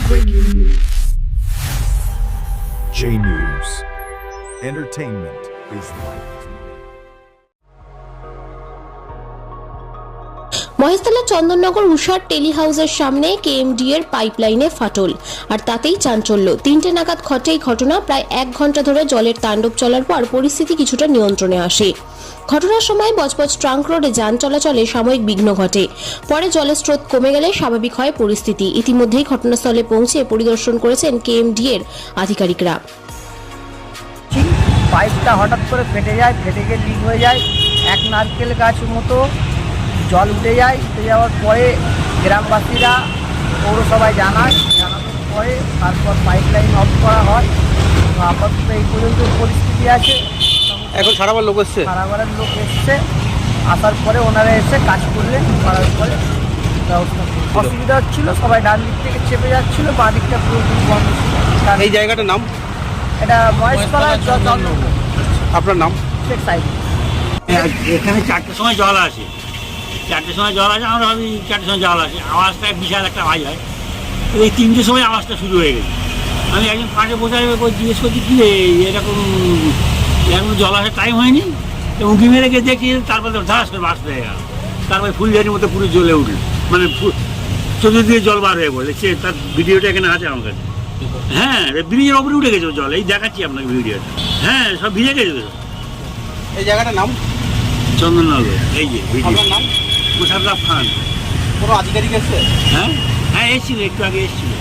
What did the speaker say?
Breaking news. J News. Entertainment is right. Maheshtala Chandannagar উষার টেলি হাউসের সামনে কেএমডি এর পাইপলাইনে ফাটল, আর তাতেই চাঞ্চল্য। 3টে নাগাদ ঘটে এই ঘটনা। প্রায় 1 ঘন্টা ধরে জলের তাণ্ডব চলার পর পরিস্থিতি কিছুটা নিয়ন্ত্রণে আসে। ঘটনার সময় বজবজ ট্রাঙ্ক রোডে যান চলাচলে সাময়িক বিঘ্ন ঘটে। পরে জলের স্রোত কমে গেলে স্বাভাবিক হয় পরিস্থিতি। ইতিমধ্যেই ঘটনাস্থলে পৌঁছে পরিদর্শন করেছেন কেএমডি এর আধিকারিকরা। পাইপটা হঠাৎ করে ফেটে যায়, ফেটে গিয়ে লিক হয়ে যায়। এক নারকেল গাছ মতো জল উঠে যায়। উঠে যাওয়ার পরে গ্রামবাসীরা পৌরসভায় জানানোর পরে তারপর পাইপ লাইন অফ করা হয়। আপাতত এই পর্যন্ত পরিস্থিতি আছে। এখন সারাবার লোক এসছে, সারাবারের লোক এসছে, আসার পরে ওনারা এসে কাজ করলেন, করার পরে অসুবিধা হচ্ছিল। সবাই ডান দিক থেকে চেপে যাচ্ছিল, বাঁ দিকটা পুরোপুরি বন্ধ ছিল। এই জায়গাটার নাম? এটা মহেশতলা চন্দননগর। আপনার নাম? শেখ সাইড। এখানে 4টের সময় জল আসে, 4টের সময় জল আসে। আমরা ভাবি 4টের সময় জল আসে, আওয়াজটা বিশাল একটা আওয়াজ হয়। এই 3টের সময় আওয়াজটা শুরু হয়ে গেছে। আমি একজন পাশে বসে জিজ্ঞেস করছি কী এরকম এখন জল আসার টাইম হয়নি, এবং উঁকি মেরে গিয়ে দেখি তারপরে ধারাস করে বাস হয়ে গেল। তারপরে ফুলঝারির মতো পুরো জ্বলে উঠল, মানে চতুর্দিকে জল বার হয়ে পড়লে। সে তার ভিডিওটা এখানে আছে আমার কাছে। হ্যাঁ, ব্রিজের ওপরে উঠে গেছে জল, এই দেখাচ্ছি আপনাকে ভিডিওটা। হ্যাঁ, সব ভিজে গেছে। এই জায়গাটার নাম? চন্দননগর। এই যে আপনার নাম? মুশাররফ খান। কোনো আধিকারিক এসছে? হ্যাঁ, এসেছিল, একটু আগে এসেছিল।